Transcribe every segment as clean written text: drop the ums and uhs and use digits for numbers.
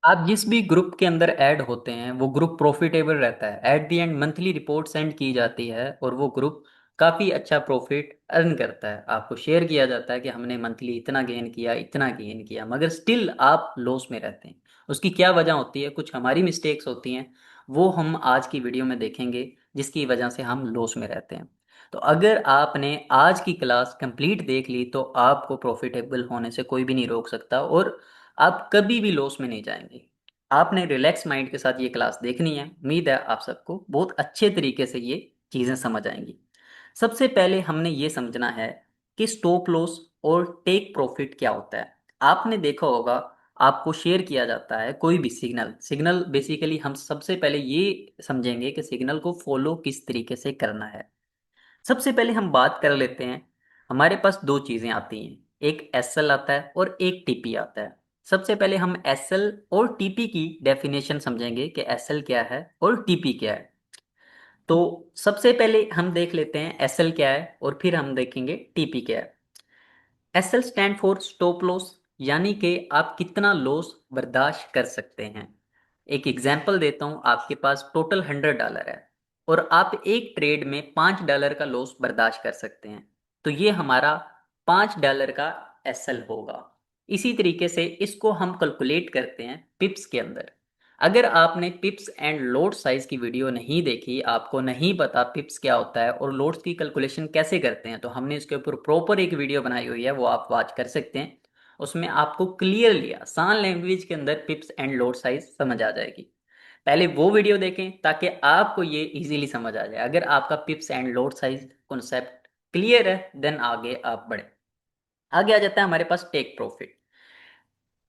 आप जिस भी ग्रुप के अंदर ऐड होते हैं वो ग्रुप प्रॉफिटेबल रहता है। At the end monthly report send की जाती है और वो ग्रुप काफ़ी अच्छा प्रॉफिट अर्न करता है। आपको शेयर किया जाता है कि हमने मंथली इतना गेन किया, इतना गेन किया, मगर स्टिल आप लॉस में रहते हैं। उसकी क्या वजह होती है? कुछ हमारी मिस्टेक्स होती हैं, वो हम आज की वीडियो में देखेंगे, जिसकी वजह से हम लॉस में रहते हैं। तो अगर आपने आज की क्लास कंप्लीट देख ली तो आपको प्रॉफिटेबल होने से कोई भी नहीं रोक सकता और आप कभी भी लॉस में नहीं जाएंगे। आपने रिलैक्स माइंड के साथ ये क्लास देखनी है। उम्मीद है आप सबको बहुत अच्छे तरीके से ये चीज़ें समझ आएंगी। सबसे पहले हमने ये समझना है कि स्टॉप लॉस और टेक प्रॉफिट क्या होता है। आपने देखा होगा, आपको शेयर किया जाता है कोई भी सिग्नल। सिग्नल बेसिकली हम सबसे पहले ये समझेंगे कि सिग्नल को फॉलो किस तरीके से करना है। सबसे पहले हम बात कर लेते हैं। हमारे पास दो चीजें आती हैं, एक एसएल आता है और एक टीपी आता है। सबसे पहले हम एसएल और टीपी की डेफिनेशन समझेंगे कि एसएल क्या है और टीपी क्या है। तो सबसे पहले हम देख लेते हैं एसएल क्या है और फिर हम देखेंगे टीपी क्या है। SL stand for stop loss, यानी कि आप कितना लॉस बर्दाश्त कर सकते हैं। एक एग्जांपल देता हूं, आपके पास टोटल $100 है और आप एक ट्रेड में $5 का लॉस बर्दाश्त कर सकते हैं। तो ये हमारा $5 का एसएल होगा। इसी तरीके से इसको हम कैलकुलेट करते हैं पिप्स के अंदर। अगर आपने पिप्स एंड लोड साइज की वीडियो नहीं देखी, आपको नहीं पता पिप्स क्या होता है और लोड्स की कैलकुलेशन कैसे करते हैं, तो हमने इसके ऊपर प्रॉपर एक वीडियो बनाई हुई है, वो आप वॉच कर सकते हैं। उसमें आपको क्लियरली आसान लैंग्वेज के अंदर पिप्स एंड लोड साइज समझ आ जाएगी। पहले वो वीडियो देखें ताकि आपको ये इजीली समझ आ जाए। अगर आपका पिप्स and load size concept clear है देन आगे आप बढ़े। आगे आ जाता है हमारे पास टेक प्रॉफिट।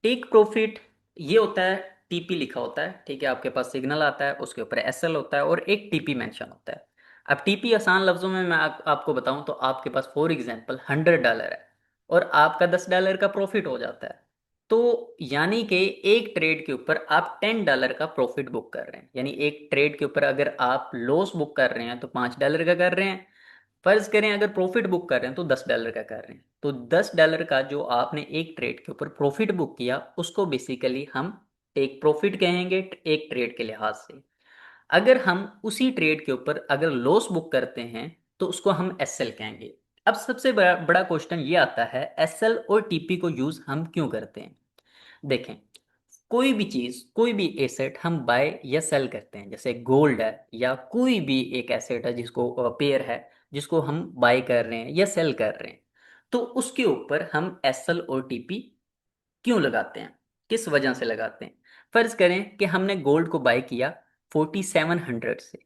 टेक प्रॉफिट ये होता है, टीपी लिखा होता है, ठीक है, आपके पास सिग्नल आता है, उसके ऊपर एसएल होता है और एक टीपी मेंशन होता है। अब टीपी आसान लफ्जों में मैं आपको बताऊं तो आपके पास फॉर एग्जांपल $100 है और आपका $10 का प्रॉफिट हो जाता है। तो यानी कि एक ट्रेड के ऊपर आप $10 का प्रॉफिट बुक कर रहे हैं। यानी एक ट्रेड के ऊपर अगर आप लॉस बुक कर रहे हैं तो $5 का कर रहे हैं। फर्ज करें अगर प्रॉफिट बुक कर रहे हैं तो $10 का कर रहे हैं। तो $10 का जो आपने एक ट्रेड के ऊपर प्रॉफिट बुक किया उसको बेसिकली हम टेक प्रॉफिट कहेंगे एक ट्रेड के लिहाज से। अगर हम उसी ट्रेड के ऊपर अगर लॉस बुक करते हैं तो उसको हम एसएल कहेंगे। अब सबसे बड़ा बड़ा क्वेश्चन ये आता है, एसएल और टीपी को यूज हम क्यों करते हैं? देखें, कोई भी चीज, कोई भी एसेट हम बाय या सेल करते हैं, जैसे गोल्ड है या कोई भी एक एसेट है जिसको पेयर है, जिसको हम बाय कर रहे हैं या सेल कर रहे हैं, तो उसके ऊपर हम एसएल और टीपी क्यों लगाते हैं, किस वजह से लगाते हैं? फर्ज करें कि हमने गोल्ड को बाय किया 4700 से।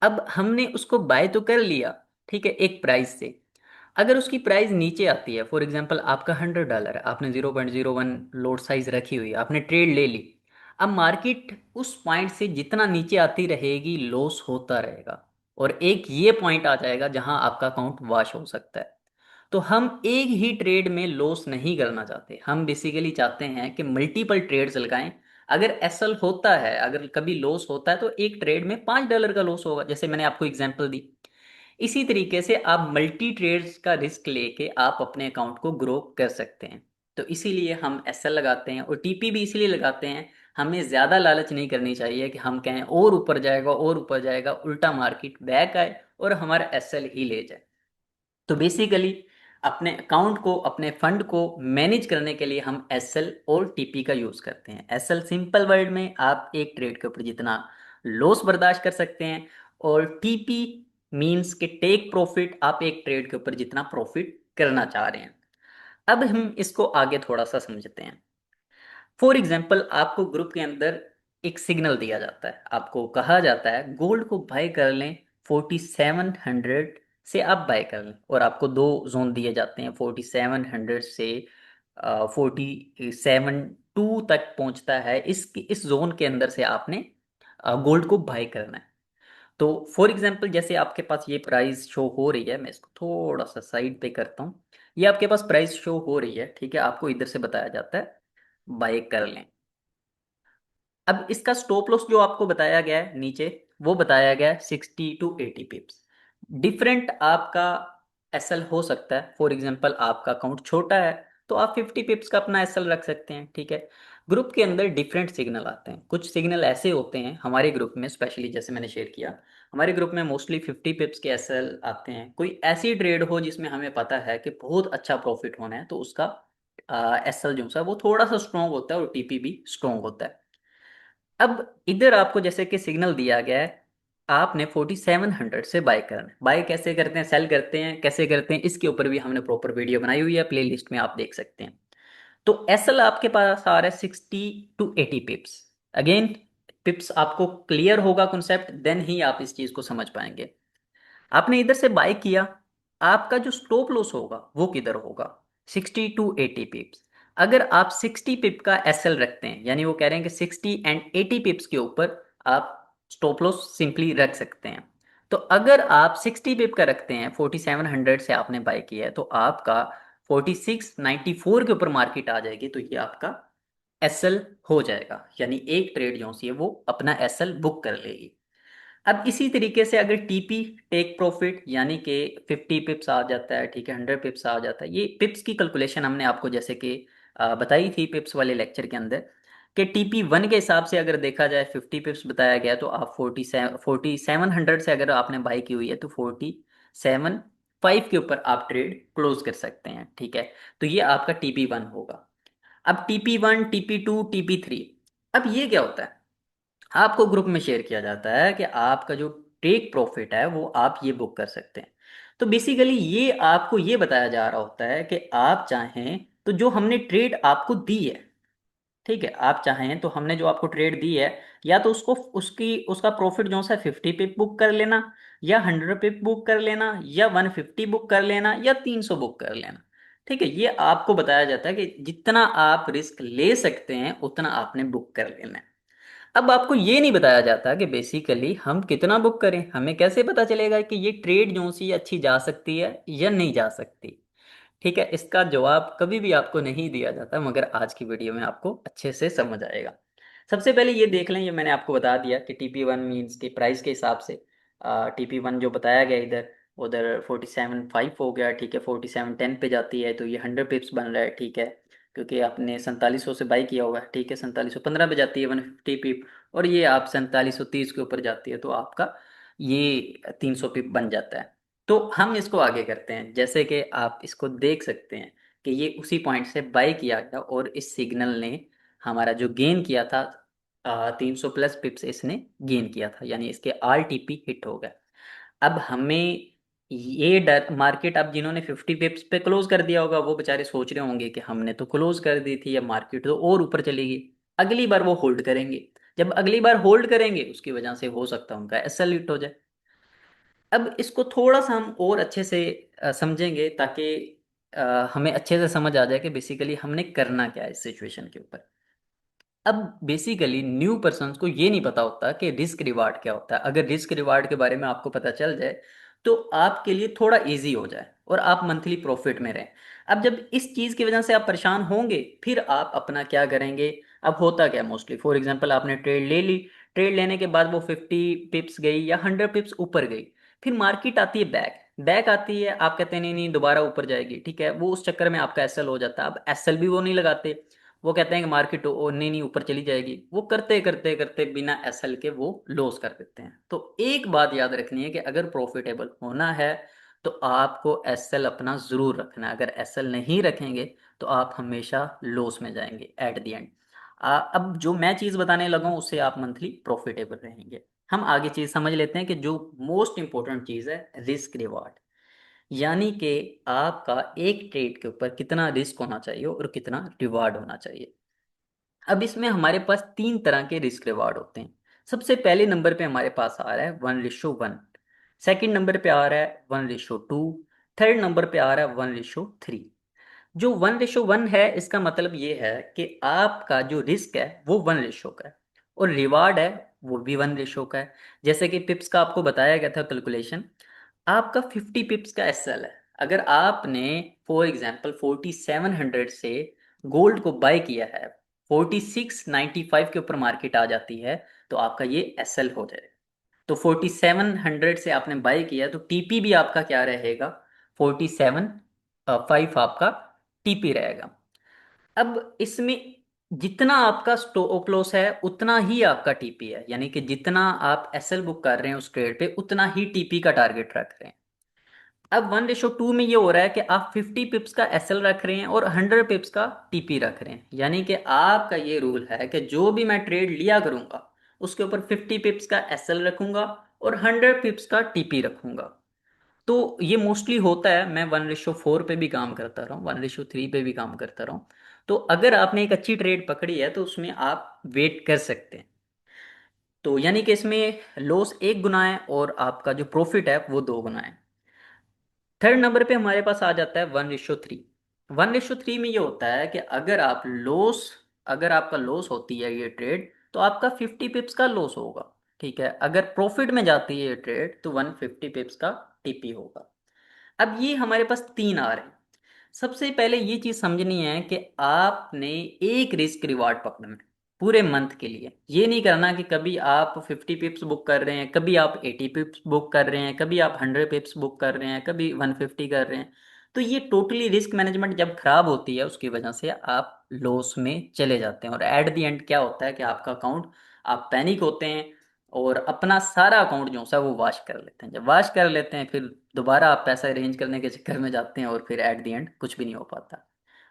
अब हमने उसको बाय तो कर लिया, ठीक है, एक प्राइस से। अगर उसकी प्राइस नीचे आती है, फॉर एग्जांपल आपका $100 है, आपने 0.01 लोड साइज रखी हुई है, आपने ट्रेड ले ली। अब मार्केट उस पॉइंट से जितना नीचे आती रहेगी लॉस होता रहेगा और एक ये पॉइंट आ जाएगा जहां आपका अकाउंट वॉश हो सकता है। तो हम एक ही ट्रेड में लॉस नहीं करना चाहते, हम बेसिकली चाहते हैं कि मल्टीपल ट्रेड्स लगाएं। अगर एसएल होता है, अगर कभी लॉस होता है तो एक ट्रेड में $5 का लॉस होगा, जैसे मैंने आपको एग्जांपल दी। इसी तरीके से आप मल्टी ट्रेड्स का रिस्क लेके आप अपने अकाउंट को ग्रो कर सकते हैं। तो इसीलिए हम एसएल लगाते हैं और टीपी भी इसीलिए लगाते हैं। हमें ज़्यादा लालच नहीं करनी चाहिए कि हम कहें और ऊपर जाएगा और ऊपर जाएगा, उल्टा मार्केट बैक आए और हमारा एसएल ही ले जाए। तो बेसिकली अपने अकाउंट को, अपने फंड को मैनेज करने के लिए हम एसएल और टीपी का यूज़ करते हैं। एसएल सिंपल वर्ड में आप एक ट्रेड के ऊपर जितना लॉस बर्दाश्त कर सकते हैं और टीपी मींस के टेक प्रॉफिट, आप एक ट्रेड के ऊपर जितना प्रॉफिट करना चाह रहे हैं। अब हम इसको आगे थोड़ा सा समझते हैं। फॉर एग्जाम्पल आपको ग्रुप के अंदर एक सिग्नल दिया जाता है, आपको कहा जाता है गोल्ड को बाय कर लें 4700 से, आप बाय कर लें, और आपको दो जोन दिए जाते हैं, 4700 से 47 टू तक पहुंचता है। इस जोन के अंदर से आपने गोल्ड को बाय करना है। तो फॉर एग्जांपल जैसे आपके पास ये प्राइस शो हो रही है, मैं इसको थोड़ा सा साइड पे करता हूँ। ये आपके पास प्राइस शो हो रही है, ठीक है, आपको इधर से बताया जाता है बाय कर लें। अब इसका स्टॉप लॉस जो आपको बताया गया है नीचे, वो बताया गया है 60 to 80 पिप्स। डिफरेंट आपका एसएल हो सकता है। फॉर एग्जांपल आपका अकाउंट छोटा है तो आप 50 पिप्स का अपना एसएल रख सकते हैं, ठीक है। ग्रुप के अंदर डिफरेंट सिग्नल आते हैं, कुछ सिग्नल ऐसे होते हैं हमारे ग्रुप में, स्पेशली जैसे मैंने शेयर किया, हमारे ग्रुप में मोस्टली 50 पिप्स के एसएल आते हैं। कोई ऐसी ट्रेड हो जिसमें हमें पता है कि बहुत अच्छा प्रॉफिट होना है, तो उसका एसएल जो सा वो थोड़ा सा स्ट्रॉन्ग होता है और टीपी भी स्ट्रॉन्ग होता है। अब इधर आपको जैसे कि सिग्नल दिया गया है, आपने 4700 से बाय करना है। बाय कैसे करते हैं, सेल करते हैं कैसे करते हैं, इसके ऊपर भी हमने प्रॉपर वीडियो बनाई हुई है, प्ले लिस्ट में आप देख सकते हैं। तो एसएल आपके पास आ रहा है 60 to 80 पिप्स। अगेन, पिप्स आपको क्लियर होगा कॉन्सेप्ट, देन ही आप इस चीज को समझ पाएंगे। आपने इधर से बाय किया, आपका जो स्टॉप लॉस होगा वो किधर होगा, 60 to 80 पिप्स। अगर आप 60 पिप का एसएल रखते हैं, यानी वो कह रहे हैं कि 60 and 80 पिप्स के ऊपर आप स्टॉप लॉस सिंपली रख सकते हैं। तो अगर आप 60 पिप का रखते हैं, 4700 से आपने बाय किया है, तो आपका 4694 के ऊपर मार्केट आ जाएगी, तो ये आपका एसएल हो जाएगा, यानी एक ट्रेड जो सी है वो अपना एसएल बुक कर लेगी। अब इसी तरीके से अगर टीपी, टेक प्रॉफिट, यानी कि 50 पिप्स आ जाता है, ठीक है, 100 पिप्स आ जाता है, ये पिप्स की कैलकुलेशन हमने आपको जैसे कि बताई थी पिप्स वाले लेक्चर के अंदर, कि TP1 के हिसाब से अगर देखा जाए 50 पिप्स बताया गया, तो आप 4700 से अगर आपने बाई की हुई है, तो 47.5 के ऊपर आप ट्रेड क्लोज कर सकते हैं, ठीक है। तो ये आपका TP1 होगा। अब TP1, TP2, TP3, अब ये क्या होता है, आपको ग्रुप में शेयर किया जाता है कि आपका जो टेक प्रॉफिट है वो आप ये बुक कर सकते हैं। तो बेसिकली ये आपको ये बताया जा रहा होता है कि आप चाहें तो जो हमने ट्रेड आपको दी है, ठीक है, आप चाहें तो हमने जो आपको ट्रेड दी है, या तो उसको उसकी उसका प्रॉफिट जो सा 50 पिप बुक कर लेना, या 100 पिप बुक कर लेना, या 150 बुक कर लेना, या 300 बुक कर लेना, ठीक है। ये आपको बताया जाता है कि जितना आप रिस्क ले सकते हैं उतना आपने बुक कर लेना है। अब आपको ये नहीं बताया जाता कि बेसिकली हम कितना बुक करें, हमें कैसे पता चलेगा कि ये ट्रेड जो सी अच्छी जा सकती है या नहीं जा सकती, ठीक है। इसका जवाब कभी भी आपको नहीं दिया जाता, मगर आज की वीडियो में आपको अच्छे से समझ आएगा। सबसे पहले ये देख लें, ये मैंने आपको बता दिया कि TP1 मीन्स की प्राइस के हिसाब से, TP1 जो बताया गया इधर, उधर 47.5 हो गया, ठीक है, 47.10 पे जाती है, तो ये 100 पिप्स बन रहा है, ठीक है, क्योंकि आपने 4700 से बाई किया हुआ है, ठीक है। 4715 पे जाती है 150 पिप, और ये आप 4730 के ऊपर जाती है, तो आपका ये 300 पिप बन जाता है। तो हम इसको आगे करते हैं, जैसे कि आप इसको देख सकते हैं कि ये उसी पॉइंट से बाय किया गया, और इस सिग्नल ने हमारा जो गेन किया था, 300 प्लस पिप्स इसने गेन किया था, यानी इसके RTP हिट हो गए। अब हमें ये डर, मार्केट अब जिन्होंने 50 पिप्स पे क्लोज कर दिया होगा वो बेचारे सोच रहे होंगे कि हमने तो क्लोज कर दी थी, या मार्केट तो और ऊपर चलेगी, अगली बार वो होल्ड करेंगे। जब अगली बार होल्ड करेंगे, उसकी वजह से हो सकता है उनका एसएल हिट हो जाए। अब इसको थोड़ा सा हम और अच्छे से समझेंगे, ताकि हमें अच्छे से समझ आ जाए कि बेसिकली हमने करना क्या है इस सिचुएशन के ऊपर। अब बेसिकली न्यू पर्सन्स को ये नहीं पता होता कि रिस्क रिवार्ड क्या होता है। अगर रिस्क रिवार्ड के बारे में आपको पता चल जाए, तो आपके लिए थोड़ा इजी हो जाए और आप मंथली प्रॉफिट में रहें। अब जब इस चीज़ की वजह से आप परेशान होंगे, फिर आप अपना क्या करेंगे। अब होता क्या मोस्टली, फॉर एग्जांपल आपने ट्रेड ले ली, ट्रेड लेने के बाद वो 50 पिप्स गई या 100 पिप्स ऊपर गई, फिर मार्केट आती है बैक, बैक आती है, आप कहते हैं नहीं नहीं दोबारा ऊपर जाएगी, ठीक है, वो उस चक्कर में आपका एसएल हो जाता है। अब एसएल भी वो नहीं लगाते, वो कहते हैं कि मार्केट ओ नहीं नहीं ऊपर चली जाएगी, वो करते करते करते बिना एसएल के वो लॉस कर देते हैं। तो एक बात याद रखनी है कि अगर प्रॉफिटेबल होना है, तो आपको एसएल अपना जरूर रखना है। अगर एसएल नहीं रखेंगे, तो आप हमेशा लॉस में जाएंगे एट द एंड। अब जो मैं चीज़ बताने लगा हूँ उससे आप मंथली प्रॉफिटेबल रहेंगे। हम आगे चीज़ समझ लेते हैं कि जो मोस्ट इंपॉर्टेंट चीज़ है, रिस्क रिवार्ड, यानी कि आपका एक ट्रेड के ऊपर कितना रिस्क होना चाहिए और कितना रिवार्ड होना चाहिए। अब इसमें हमारे पास तीन तरह के रिस्क रिवार्ड होते हैं। सबसे पहले नंबर पे हमारे पास आ रहा है 1:1, सेकंड नंबर पे आ रहा है 1:2, थर्ड नंबर पे आ रहा है 1:3। जो 1:1 है, इसका मतलब ये है कि आपका जो रिस्क है वो 1 रेशो का है, और रिवार्ड है वो भी 1 रेशो का है। जैसे कि पिप्स का आपको बताया गया था कैलकुलेशन, आपका 50 पिप्स का एसएल है। अगर आपने फॉर एग्जांपल 4700 से गोल्ड को बाय किया है, 4695 के ऊपर मार्केट आ जाती है, तो आपका ये एसएल हो जाएगा। तो 4700 से आपने बाय किया, तो टीपी भी आपका क्या रहेगा, 47.5 आपका टीपी रहेगा। अब इसमें जितना आपका स्टॉप लॉस है उतना ही आपका टीपी है, यानी कि जितना आप एसएल बुक कर रहे हैं उस ट्रेड पे उतना ही टीपी का टारगेट रख रहे हैं। अब 1:2 में ये हो रहा है कि आप 50 पिप्स का एसएल रख रहे हैं और 100 पिप्स का टीपी रख रहे हैं, यानी कि आपका ये रूल है कि जो भी मैं ट्रेड लिया करूंगा उसके ऊपर 50 पिप्स का एसएल रखूंगा और 100 पिप्स का टीपी रखूंगा। तो ये मोस्टली होता है, मैं 1:4 पे भी काम करता रहा हूँ, 1:3 पे भी काम करता रहा हूँ। तो अगर आपने एक अच्छी ट्रेड पकड़ी है तो उसमें आप वेट कर सकते हैं। तो यानी कि इसमें लॉस 1 गुना है और आपका जो प्रॉफिट है वो 2 गुना है। थर्ड नंबर पे हमारे पास आ जाता है 1:3। 1:3 में ये होता है कि अगर आपका लॉस होती है ये ट्रेड तो आपका 50 पिप्स का लॉस होगा। ठीक है, अगर प्रॉफिट में जाती है ये ट्रेड तो 150 पिप्स का टीपी होगा। अब ये हमारे पास तीन आ रहे हैं। सबसे पहले ये चीज समझनी है कि आपने एक रिस्क रिवार्ड पकड़ना है पूरे मंथ के लिए। ये नहीं करना कि कभी आप 50 पिप्स बुक कर रहे हैं, कभी आप 80 पिप्स बुक कर रहे हैं, कभी आप 100 पिप्स बुक कर रहे हैं, कभी 150 कर रहे हैं। तो ये टोटली रिस्क मैनेजमेंट जब खराब होती है उसकी वजह से आप लॉस में चले जाते हैं और एट द एंड क्या होता है कि आपका अकाउंट, आप पैनिक होते हैं और अपना सारा अकाउंट जो है वो वॉश कर लेते हैं। जब वॉश कर लेते हैं फिर दोबारा आप पैसा अरेंज करने के चक्कर में जाते हैं और फिर एट द एंड कुछ भी नहीं हो पाता।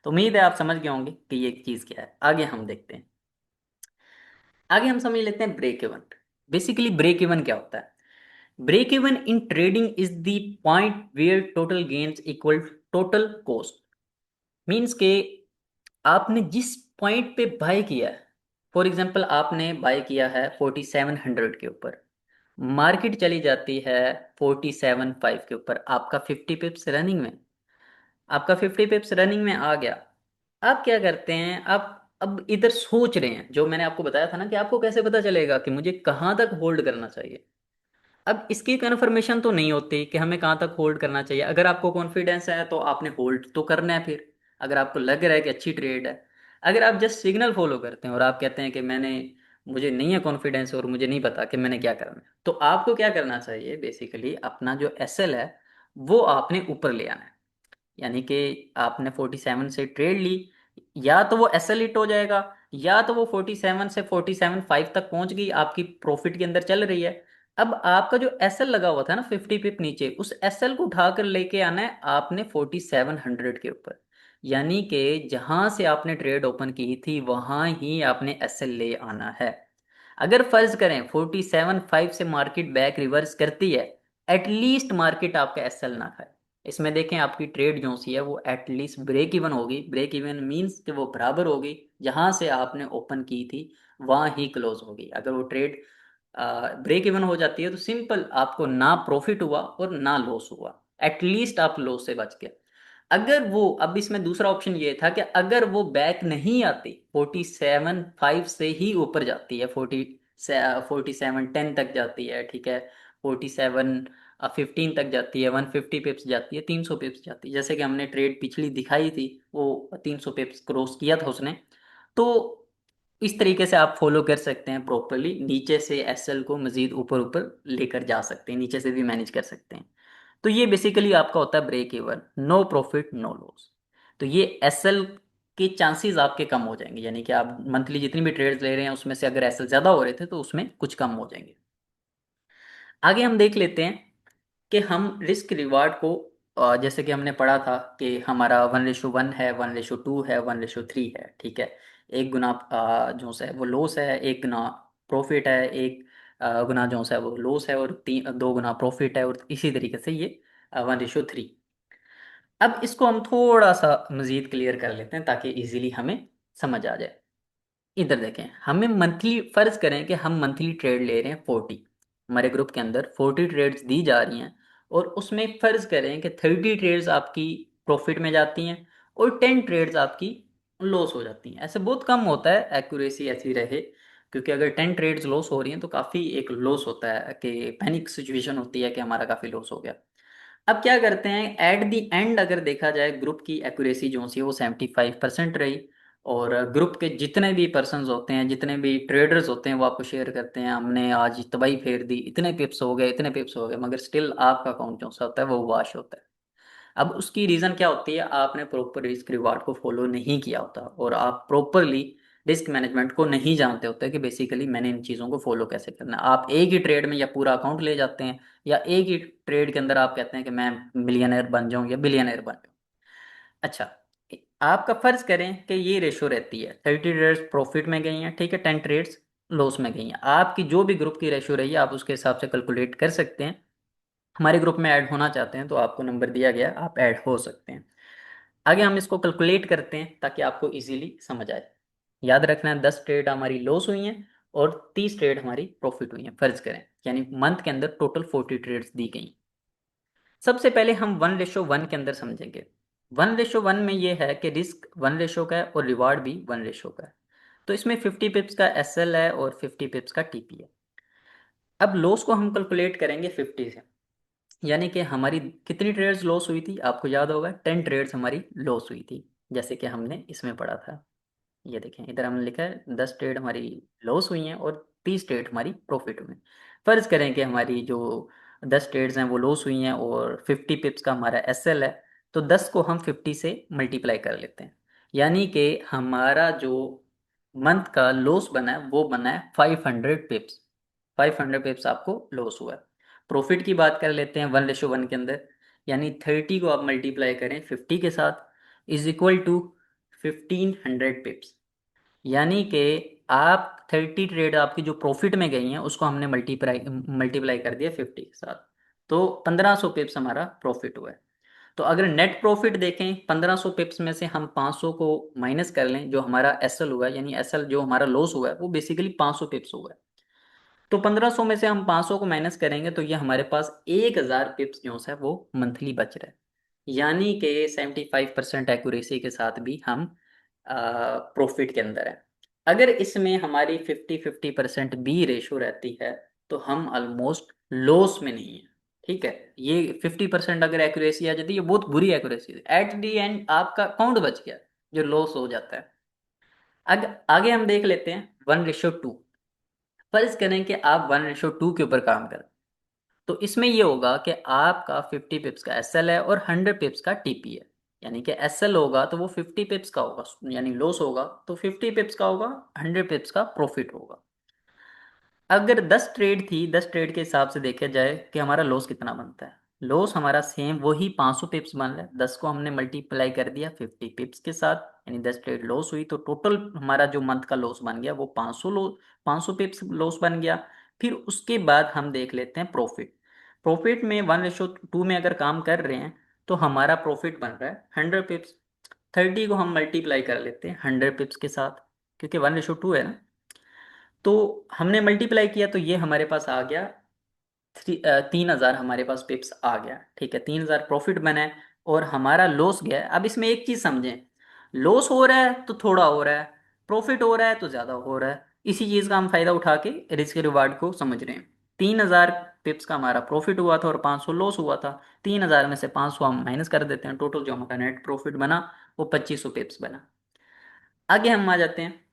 तो उम्मीद है आप समझ गए होंगे कि ये चीज़ क्या है। आगे हम देखते हैं। आगे हम समझ लेते हैं break even. Basically break even क्या होता है? Break even in trading is the point where total gains equal total cost. Means के आपने जिस पॉइंट पे बाय किया है, फॉर एग्जाम्पल आपने बाय किया है 4700 के ऊपर, मार्केट चली जाती है 47.5 के ऊपर, आपका 50 पिप्स रनिंग में, आपका 50 पिप्स रनिंग में आ गया। आप क्या करते हैं, आप अब इधर सोच रहे हैं, जो मैंने आपको बताया था ना कि आपको कैसे पता चलेगा कि मुझे कहाँ तक होल्ड करना चाहिए। अब इसकी कन्फर्मेशन तो नहीं होती कि हमें कहाँ तक होल्ड करना चाहिए। अगर आपको कॉन्फिडेंस है तो आपने होल्ड तो करना है, फिर अगर आपको लग रहा है कि अच्छी ट्रेड है। अगर आप जस्ट सिग्नल फॉलो करते हैं और आप कहते हैं कि मुझे नहीं है कॉन्फिडेंस और मुझे नहीं पता कि मैंने क्या करना है, तो आपको क्या करना चाहिए, बेसिकली अपना जो एसएल है वो आपने ऊपर ले आना है। यानी कि आपने 47 से ट्रेड ली, या तो वो एसएल हिट हो जाएगा, या तो वो 47 से 47.5 तक पहुंच गई, आपकी प्रॉफिट के अंदर चल रही है। अब आपका जो एसएल लगा हुआ था ना 50 पिप नीचे, उस एसएल को उठाकर लेके आना है आपने 4700 के ऊपर। यानी कि जहां से आपने ट्रेड ओपन की थी वहां ही आपने एसएल ले आना है। अगर फर्ज करें 47.5 से मार्केट बैक रिवर्स करती है, एटलीस्ट मार्केट आपका एसएल ना खाए। इसमें देखें आपकी ट्रेड जो सी है वो एटलीस्ट ब्रेक इवन होगी। ब्रेक इवन मींस कि वो बराबर होगी, जहां से आपने ओपन की थी वहां ही क्लोज होगी। अगर वो ट्रेड ब्रेक इवन हो जाती है तो सिंपल आपको ना प्रॉफिट हुआ और ना लॉस हुआ, एटलीस्ट आप लॉस से बच गए। अगर वो, अब इसमें दूसरा ऑप्शन ये था कि अगर वो बैक नहीं आती, 47.5 से ही ऊपर जाती है, 47.10 तक जाती है, ठीक है, 47.15 तक जाती है, 150 पिप्स जाती है, 300 पिप्स जाती है, जैसे कि हमने ट्रेड पिछली दिखाई थी वो 300 पिप्स क्रॉस किया था उसने। तो इस तरीके से आप फॉलो कर सकते हैं प्रॉपरली, नीचे से एसएल को मजीद ऊपर ऊपर लेकर जा सकते हैं, नीचे से भी मैनेज कर सकते हैं। तो ये बेसिकली आपका होता है break even, no profit no loss. तो ये एसएल के चांसेस आपके कम हो जाएंगे, यानी कि आप मंथली जितनी भी ट्रेड्स ले रहे हैं उसमें से अगर एसएल ज़्यादा हो रहे थे तो उसमें कुछ कम हो जाएंगे। आगे हम देख लेते हैं कि हम रिस्क रिवार्ड को, जैसे कि हमने पढ़ा था कि हमारा 1:1 है, 1:2 है, 1:3 है, ठीक है। 1 गुना जो है वो लॉस है, 1 गुना प्रॉफिट है, 1 गुना जो है वो लॉस है, और 2 गुना प्रॉफिट है, और इसी तरीके से ये 1:3। अब इसको हम थोड़ा सा मजीद क्लियर कर लेते हैं ताकि इजीली हमें समझ आ जाए। इधर देखें, हमें मंथली, फर्ज करें कि हम मंथली ट्रेड ले रहे हैं 40, हमारे ग्रुप के अंदर 40 ट्रेड्स दी जा रही हैं, और उसमें फर्ज करें कि 30 ट्रेड्स आपकी प्रॉफिट में जाती हैं और 10 ट्रेड्स आपकी लॉस हो जाती हैं। ऐसे बहुत कम होता है एक्यूरेसी ऐसी रहे, क्योंकि अगर 10 ट्रेड्स लॉस हो रही हैं तो काफ़ी एक लॉस होता है कि पैनिक सिचुएशन होती है कि हमारा काफ़ी लॉस हो गया। अब क्या करते हैं, एट द एंड अगर देखा जाए ग्रुप की एक्यूरेसी जो सी है वो 75% रही, और ग्रुप के जितने भी पर्सन्स होते हैं, जितने भी ट्रेडर्स होते हैं, वो आपको शेयर करते हैं हमने आज तबाही फेर दी, इतने पिप्स हो गए, इतने पिप्स हो गए, मगर स्टिल आपका अकाउंट जो सा होता है वो वाश होता है। अब उसकी रीज़न क्या होती है, आपने प्रॉपर रिस्क रिवार्ड को फॉलो नहीं किया होता और आप प्रॉपरली रिस्क मैनेजमेंट को नहीं जानते होते कि बेसिकली मैंने इन चीज़ों को फॉलो कैसे करना है। आप एक ही ट्रेड में या पूरा अकाउंट ले जाते हैं, या एक ही ट्रेड के अंदर आप कहते हैं कि मैं मिलियनर बन जाऊं या बिलियनर बन जाऊं। अच्छा, आपका फर्ज करें कि ये रेशो रहती है 30 ट्रेड्स प्रॉफिट में गई हैं, ठीक है, 10 ट्रेड्स लॉस में गई हैं। आपकी जो भी ग्रुप की रेशो रही है आप उसके हिसाब से कैलकुलेट कर सकते हैं। हमारे ग्रुप में ऐड होना चाहते हैं तो आपको नंबर दिया गया, आप ऐड हो सकते हैं। आगे हम इसको कैलकुलेट करते हैं ताकि आपको इजीली समझ आए। याद रखना है 10 ट्रेड हमारी लॉस हुई हैं और 30 ट्रेड हमारी प्रॉफिट हुई हैं, फर्ज करें, यानी मंथ के अंदर टोटल 40 ट्रेड्स दी गई। सबसे पहले हम 1:1 के अंदर समझेंगे। 1:1 में ये है कि रिस्क 1 रेशो का है और रिवार्ड भी 1 रेशो का है। तो इसमें 50 पिप्स का SL है और 50 पिप्स का TP है। अब लॉस को हम कैलकुलेट करेंगे 50 से, यानी कि हमारी कितनी ट्रेड्स लॉस हुई थी, आपको याद होगा 10 ट्रेड्स हमारी लॉस हुई थी, जैसे कि हमने इसमें पढ़ा था। ये देखें, इधर हमने लिखा है 10 ट्रेड हमारी लॉस हुई हैं और 30 ट्रेड हमारी प्रॉफिट हुई हैं। फर्ज करें कि हमारी जो 10 ट्रेड्स हैं वो लॉस हुई हैं और 50 पिप्स का हमारा SL है, तो 10 को हम 50 से मल्टीप्लाई कर लेते हैं, यानी कि हमारा जो मंथ का लॉस बना है वो बना है 500 पिप्स। 500 पिप्स आपको लॉस हुआ है। प्रॉफिट की बात कर लेते हैं 1:1 के अंदर, यानी 30 को आप मल्टीप्लाई करें 50 के साथ, इज इक्वल टू 1500 पिप्स। यानी कि आप 30 ट्रेड आपकी जो प्रॉफिट में गई हैं उसको हमने मल्टीप्लाई मल्टीप्लाई कर दिया 50 के साथ, तो 1500 पिप्स हमारा प्रॉफिट हुआ है। तो अगर नेट प्रॉफिट देखें, 1500 पिप्स में से हम 500 को माइनस कर लें, जो हमारा SL हुआ है, यानी SL जो हमारा लॉस हुआ है वो बेसिकली 500 पिप्स हुआ है। तो 1500 में से हम 500 को माइनस करेंगे तो ये हमारे पास 1000 पिप्स जो है वो मंथली बच रहा है, यानी कि 75% एक्यूरेसी के साथ भी हम प्रॉफिट के अंदर है। अगर इसमें हमारी 50-50% भी रेशो रहती है तो हम ऑलमोस्ट लॉस में नहीं है। ठीक है, ये 50% अगर एक्यूरेसी आ जाती है, ये बहुत बुरी एक्यूरेसी है, एट दी एंड आपका अकाउंट बच गया जो लॉस हो जाता है। आगे हम देख लेते हैं 1:2। फर्ज करें कि आप 1:2 के ऊपर काम करें, तो इसमें ये होगा कि आपका 50 पिप्स का SL है और 100 पिप्स का TP है। यानी कि SL होगा तो वो 50 पिप्स का होगा, यानी लॉस होगा, तो 50 पिप्स का होगा, 100 पिप्स का प्रॉफिट होगा। अगर 10 ट्रेड थी, 10 ट्रेड के हिसाब से देखा जाए कि हमारा लॉस कितना बनता है, लॉस हमारा सेम वही 500 पिप्स बन रहा है। 10 को हमने मल्टीप्लाई कर दिया 50 पिप्स के साथ, यानी 10 ट्रेड लॉस हुई तो टोटल हमारा जो मंथ का लॉस बन गया वो 500 पिप्स लॉस बन गया। फिर उसके बाद हम देख लेते हैं प्रॉफिट। प्रॉफिट में 1:2 में अगर काम कर रहे हैं तो हमारा प्रॉफिट बन रहा है 100 पिप्स। 30 को हम मल्टीप्लाई कर लेते हैं 100 पिप्स के साथ, क्योंकि 1:2 है ना, तो हमने मल्टीप्लाई किया तो ये हमारे पास आ गया 3000 हमारे पास पिप्स आ गया। ठीक है, 3000 प्रॉफिट बना है और हमारा लॉस गया है। अब इसमें एक चीज समझें, लॉस हो रहा है तो थोड़ा हो रहा है, प्रॉफिट हो रहा है तो ज्यादा हो रहा है। इसी चीज का हम फायदा उठा के रिस्क रिवार्ड को समझ रहे हैं। 3000 पिप्स का हमारा प्रॉफिट हुआ था और 500 लॉस हुआ था। 3000 में से 500 हम माइनस कर देते हैं, टोटल जो हमारा नेट प्रॉफिट बना वो 2500 पिप्स बना। आगे हम आ जाते हैं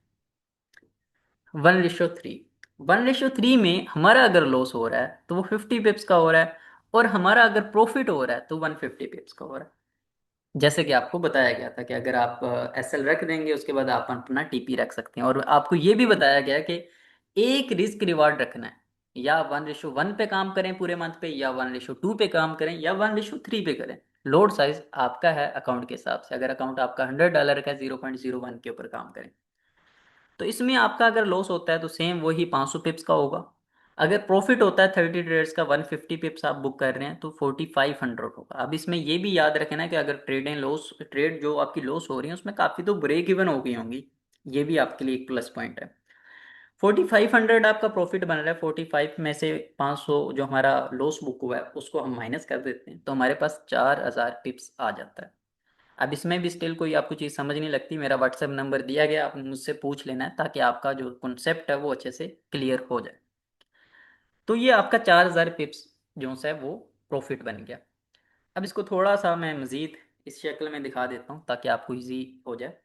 1:3। 1:3 में हमारा अगर लॉस हो रहा है तो वो 50 पिप्स का हो रहा है, और हमारा अगर प्रॉफिट हो रहा है तो 150 पिप्स का हो रहा है। जैसे कि आपको बताया गया था कि अगर आप SL रख देंगे उसके बाद आप अपना TP रख सकते हैं, और आपको ये भी बताया गया है कि एक रिस्क रिवार्ड रखना है, या 1:1 पे काम करें पूरे मंथ पे, या 1:2 पे काम करें, या 1:3 पे करें। लोड साइज आपका है अकाउंट के हिसाब से, अगर अकाउंट आपका $100 का 0.01 के ऊपर काम करें। तो इसमें आपका अगर लॉस होता है तो सेम वही 500 पिप्स का होगा। अगर प्रॉफिट होता है 30 ट्रेड्स का, 150 पिप्स आप बुक कर रहे हैं तो 4500 होगा। अब इसमें ये भी याद रखना कि अगर ट्रेड जो आपकी लॉस हो रही है उसमें काफ़ी तो ब्रेक इवन हो गई होंगी, ये भी आपके लिए एक प्लस पॉइंट है। 4500 आपका प्रॉफिट बन रहा है, 45 में से 500 जो हमारा लॉस बुक हुआ है उसको हम माइनस कर देते हैं तो हमारे पास 4000 पिप्स आ जाता है। अब इसमें भी स्टिल कोई आपको चीज़ समझ नहीं लगती, मेरा व्हाट्सएप नंबर दिया गया, आप मुझसे पूछ लेना है ताकि आपका जो कॉन्सेप्ट है वो अच्छे से क्लियर हो जाए। तो ये आपका 4000 पिप्स जो है वो प्रॉफिट बन गया। अब इसको थोड़ा सा मैं मज़ीद इस शक्ल में दिखा देता हूँ ताकि आपको इजी हो जाए।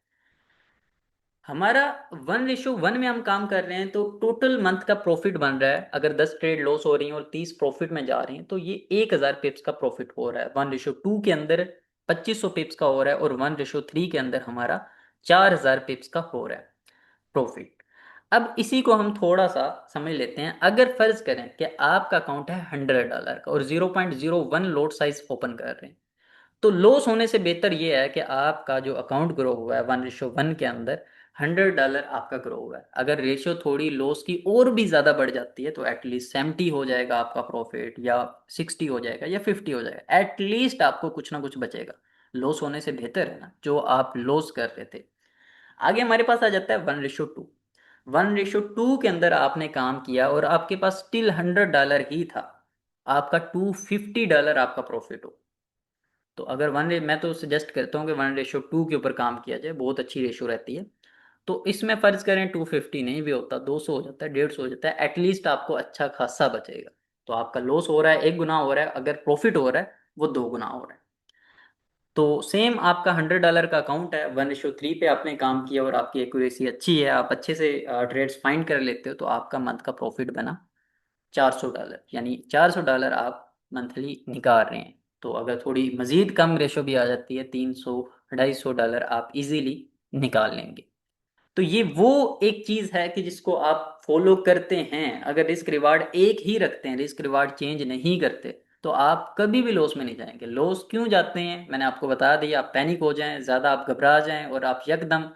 हमारा 1:1 में हम काम कर रहे हैं तो टोटल मंथ का प्रॉफिट बन रहा है, अगर 10 ट्रेड लॉस हो रही हैं और 30 प्रॉफिट में जा रही हैं तो ये 1000 पिप्स का प्रॉफिट हो रहा है 1:2 के अंदर। 2500 पिप्स का हो रहा है, और 1:3 के अंदर हमारा 4000 पिप्स का हो रहा है प्रॉफिट। अब इसी को हम थोड़ा सा समझ लेते हैं। अगर फर्ज करें कि आपका अकाउंट है $100 का और 0.01 लोट साइज ओपन कर रहे हैं, तो लॉस होने से बेहतर ये है कि आपका जो अकाउंट ग्रो हुआ है 1:1 के अंदर, $100 आपका ग्रो हुआ है। अगर रेशियो थोड़ी लॉस की और भी ज़्यादा बढ़ जाती है तो एटलीस्ट 70 हो जाएगा आपका प्रॉफिट, या 60 हो जाएगा, या 50 हो जाएगा, एटलीस्ट आपको कुछ ना कुछ बचेगा। लॉस होने से बेहतर है ना जो आप लॉस कर रहे थे। आगे हमारे पास आ जाता है 1:2। 1:2 के अंदर आपने काम किया और आपके पास स्टिल $100 ही था, आपका $250 आपका प्रॉफिट हो। तो अगर मैं तो सजेस्ट करता हूँ कि 1:2 के ऊपर काम किया जाए, बहुत अच्छी रेशो रहती है। तो इसमें फर्ज करें 250 नहीं भी होता, 200 हो जाता है, 150 हो जाता है, एटलीस्ट आपको अच्छा खासा बचेगा। तो आपका लॉस हो रहा है 1 गुना हो रहा है, अगर प्रॉफिट हो रहा है वो 2 गुना हो रहा है। तो सेम आपका $100 का अकाउंट है, 1:3 पे आपने काम किया और आपकी एक्यूरेसी अच्छी है, आप अच्छे से ट्रेड्स फाइंड कर लेते हो, तो आपका मंथ का प्रॉफिट बना $400, यानी $400 आप मंथली निकाल रहे हैं। तो अगर थोड़ी मज़ीद कम रेशो भी आ जाती है, 300 $250 आप इजीली निकाल लेंगे। तो ये वो एक चीज़ है कि जिसको आप फॉलो करते हैं, अगर रिस्क रिवार्ड एक ही रखते हैं, रिस्क रिवार्ड चेंज नहीं करते, तो आप कभी भी लॉस में नहीं जाएंगे। लॉस क्यों जाते हैं मैंने आपको बता दिया, आप पैनिक हो जाएं, ज़्यादा आप घबरा जाएं और आप यकदम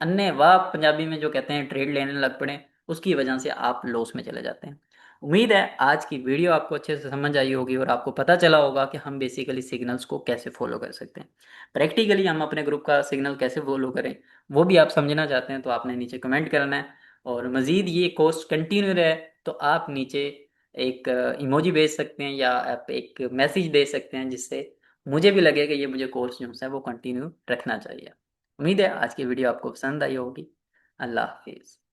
अन्य वाह पंजाबी में जो कहते हैं ट्रेड लेने लग पड़े, उसकी वजह से आप लॉस में चले जाते हैं। उम्मीद है आज की वीडियो आपको अच्छे से समझ आई होगी और आपको पता चला होगा कि हम बेसिकली सिग्नल्स को कैसे फॉलो कर सकते हैं। प्रैक्टिकली हम अपने ग्रुप का सिग्नल कैसे फॉलो करें वो भी आप समझना चाहते हैं तो आपने नीचे कमेंट करना है। और मज़ीद ये कोर्स कंटिन्यू रहे तो आप नीचे एक इमोजी भेज सकते हैं या आप एक मैसेज दे सकते हैं, जिससे मुझे भी लगे कि ये मुझे कोर्स जो है वो कंटिन्यू रखना चाहिए। उम्मीद है आज की वीडियो आपको पसंद आई होगी। अल्लाह हाफिज़।